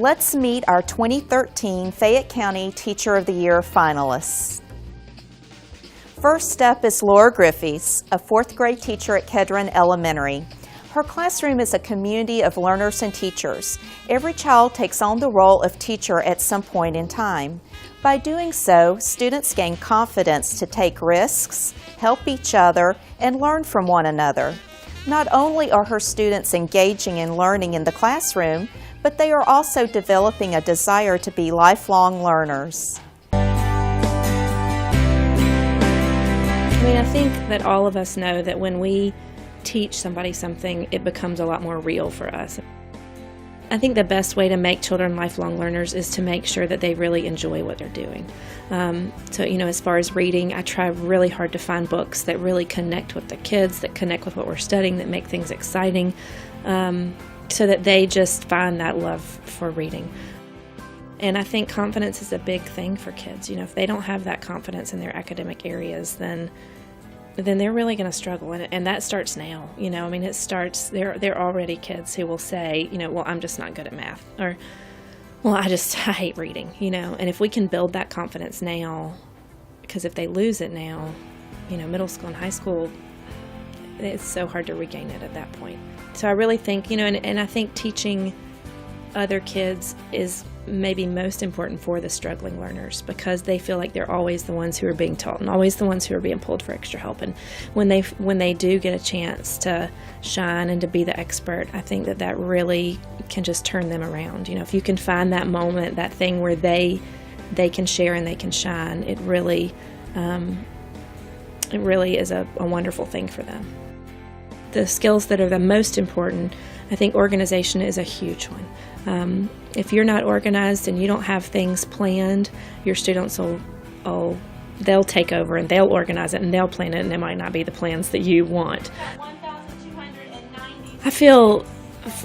Let's meet our 2013 Fayette County Teacher of the Year finalists. First up is Laura Griffis, a fourth grade teacher at Kedron Elementary. Her classroom is a community of learners and teachers. Every child takes on the role of teacher at some point in time. By doing so, students gain confidence to take risks, help each other, and learn from one another. Not only are her students engaging in learning in the classroom, but they are also developing a desire to be lifelong learners. I think that all of us know that when we teach somebody something, it becomes a lot more real for us. I think the best way to make children lifelong learners is to make sure that they really enjoy what they're doing. As far as reading, I try really hard to find books that really connect with the kids, that connect with what we're studying, that make things exciting, so that they just find that love for reading. And I think confidence is a big thing for kids. If they don't have that confidence in their academic areas, then they're really going to struggle, and that starts now. It starts. There are already kids who will say, well, I'm just not good at math, or, well, I hate reading. And if we can build that confidence now, because if they lose it now, middle school and high school, it's so hard to regain it at that point. So I really think, and I think teaching other kids is maybe most important for the struggling learners, because they feel like they're always the ones who are being taught and always the ones who are being pulled for extra help. And when they do get a chance to shine and to be the expert, I think that really can just turn them around. If you can find that moment, that thing where they can share and they can shine, it really is a wonderful thing for them. The skills that are the most important, I think organization is a huge one. If you're not organized and you don't have things planned, your students they'll take over and they'll organize it and they'll plan it, and it might not be the plans that you want. I feel,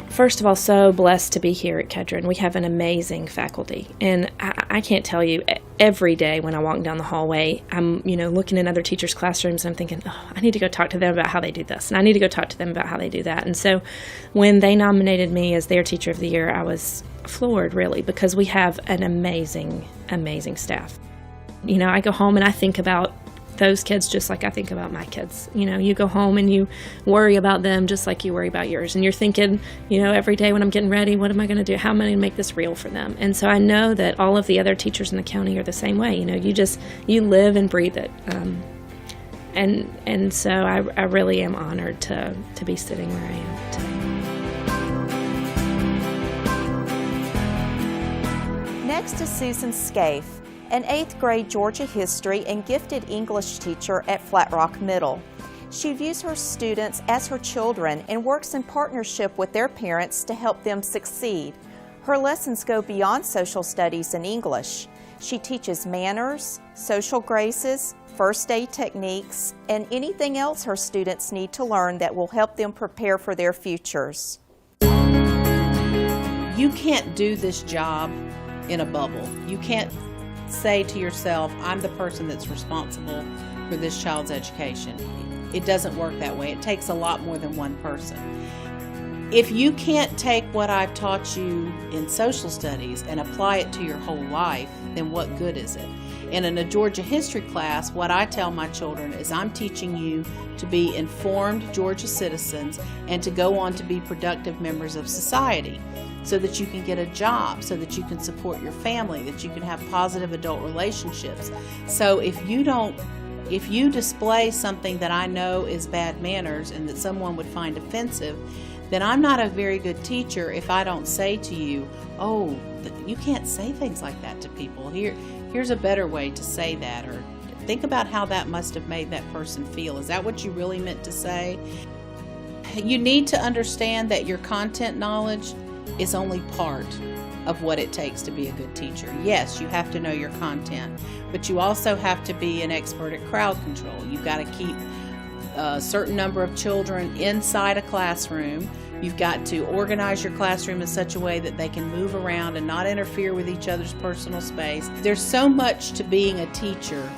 first of all, so blessed to be here at Kedron. We have an amazing faculty, and I can't tell you, every day when I walk down the hallway, I'm looking in other teachers' classrooms, and I'm thinking, I need to go talk to them about how they do this, and I need to go talk to them about how they do that. And so when they nominated me as their Teacher of the Year, I was floored, really, because we have an amazing, amazing staff. I go home and I think about those kids just like I think about my kids. You go home and you worry about them just like you worry about yours. And you're thinking, every day when I'm getting ready, what am I going to do? How am I going to make this real for them? And so I know that all of the other teachers in the county are the same way. You live and breathe it. And so I really am honored to be sitting where I am today. Next is Susan Scafe, an 8th grade Georgia history and gifted English teacher at Flat Rock Middle. She views her students as her children and works in partnership with their parents to help them succeed. Her lessons go beyond social studies and English. She teaches manners, social graces, first aid techniques, and anything else her students need to learn that will help them prepare for their futures. You can't do this job in a bubble. You can't say to yourself, I'm the person that's responsible for this child's education. It doesn't work that way. It takes a lot more than one person. If you can't take what I've taught you in social studies and apply it to your whole life, then what good is it? And in a Georgia history class, what I tell my children is I'm teaching you to be informed Georgia citizens and to go on to be productive members of society, so that you can get a job, so that you can support your family, that you can have positive adult relationships. So if you display something that I know is bad manners and that someone would find offensive, then I'm not a very good teacher if I don't say to you, oh, you can't say things like that to people. Here's a better way to say that, or think about how that must have made that person feel. Is that what you really meant to say? You need to understand that your content knowledge is only part of what it takes to be a good teacher. Yes, you have to know your content, but you also have to be an expert at crowd control. You've got to keep a certain number of children inside a classroom. You've got to organize your classroom in such a way that they can move around and not interfere with each other's personal space. There's so much to being a teacher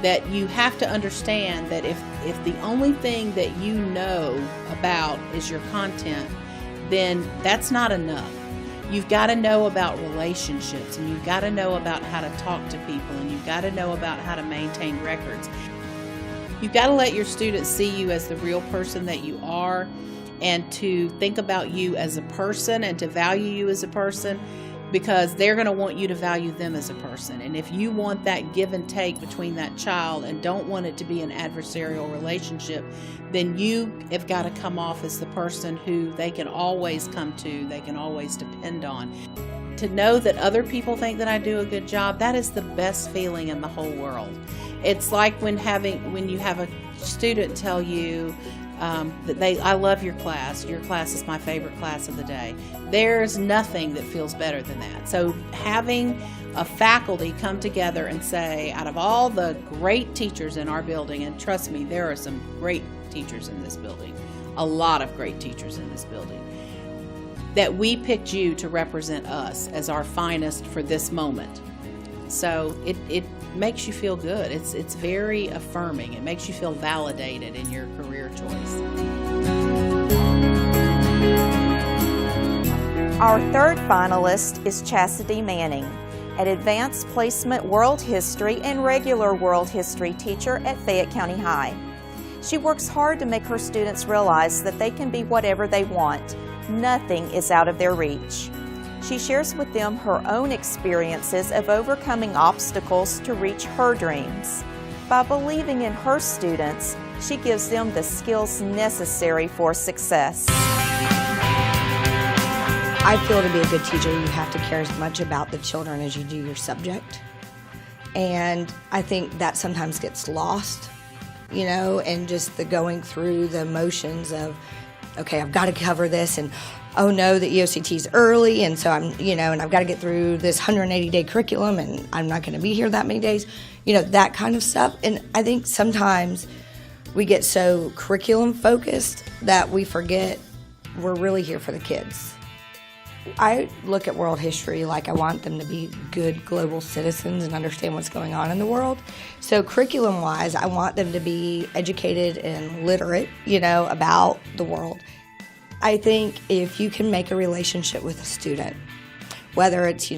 that you have to understand that if the only thing that you know about is your content, then that's not enough. You've got to know about relationships, and you've got to know about how to talk to people, and you've got to know about how to maintain records. You've got to let your students see you as the real person that you are, and to think about you as a person and to value you as a person, because they're going to want you to value them as a person. And if you want that give and take between that child and don't want it to be an adversarial relationship, then you have got to come off as the person who they can always come to, they can always depend on. To know that other people think that I do a good job, that is the best feeling in the whole world. It's like when you have a student tell you that I love your class is my favorite class of the day. There's nothing that feels better than that. So having a faculty come together and say, out of all the great teachers in our building, and trust me, there are some great teachers in this building, a lot of great teachers in this building, that we picked you to represent us as our finest for this moment. So it makes you feel good. It's very affirming. It makes you feel validated in your career choice. Our third finalist is Chasity Manning, an Advanced Placement World History and regular World History teacher at Fayette County High. She works hard to make her students realize that they can be whatever they want. Nothing is out of their reach. She shares with them her own experiences of overcoming obstacles to reach her dreams. By believing in her students, she gives them the skills necessary for success. I feel to be a good teacher, you have to care as much about the children as you do your subject. And I think that sometimes gets lost, and just the going through the motions of, okay, I've got to cover this, and oh no, the EOCT's early, and so and I've got to get through this 180-day curriculum, and I'm not going to be here that many days, that kind of stuff. And I think sometimes we get so curriculum focused that we forget we're really here for the kids. I look at world history like I want them to be good global citizens and understand what's going on in the world. So curriculum-wise, I want them to be educated and literate, about the world. I think if you can make a relationship with a student, whether it's,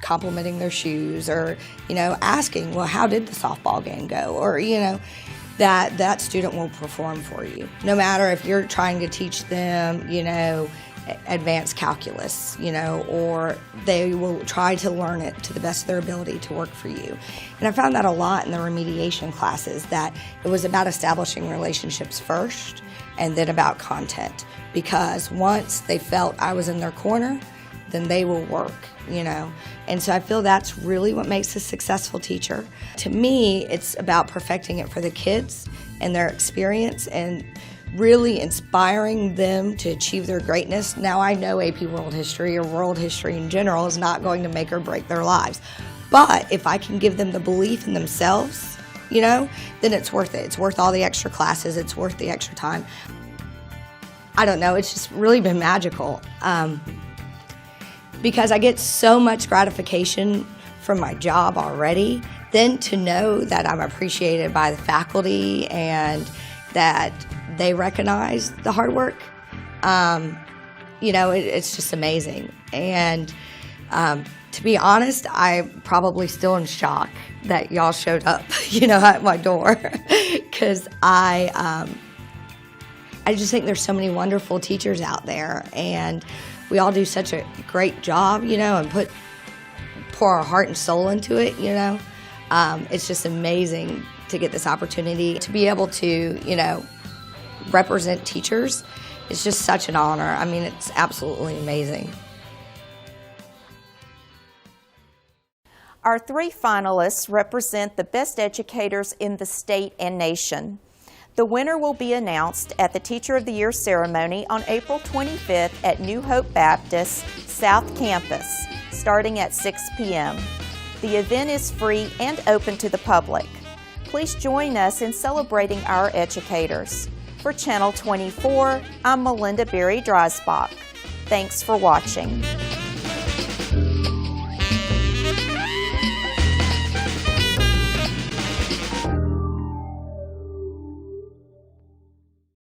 complimenting their shoes or, asking, well, how did the softball game go? Or, that student will perform for you. No matter if you're trying to teach them, advanced calculus, or they will try to learn it to the best of their ability to work for you. And I found that a lot in the remediation classes, that it was about establishing relationships first and then about content. Because once they felt I was in their corner, then they will work, And so I feel that's really what makes a successful teacher. To me, it's about perfecting it for the kids and their experience and really inspiring them to achieve their greatness. Now, I know AP World History or World History in general is not going to make or break their lives. But if I can give them the belief in themselves, then it's worth it. It's worth all the extra classes. It's worth the extra time. I don't know, it's just really been magical because I get so much gratification from my job already. Then to know that I'm appreciated by the faculty and that they recognize the hard work, it's just amazing. And to be honest, I'm probably still in shock that y'all showed up, at my door, because I just think there's so many wonderful teachers out there, and we all do such a great job, and pour our heart and soul into it, It's just amazing to get this opportunity to be able to, represent teachers. It's just such an honor. I mean, it's absolutely amazing. Our three finalists represent the best educators in the state and nation. The winner will be announced at the Teacher of the Year ceremony on April 25th at New Hope Baptist South Campus, starting at 6 p.m. The event is free and open to the public. Please join us in celebrating our educators. For Channel 24, I'm Melinda Berry Dreisbach. Thanks for watching.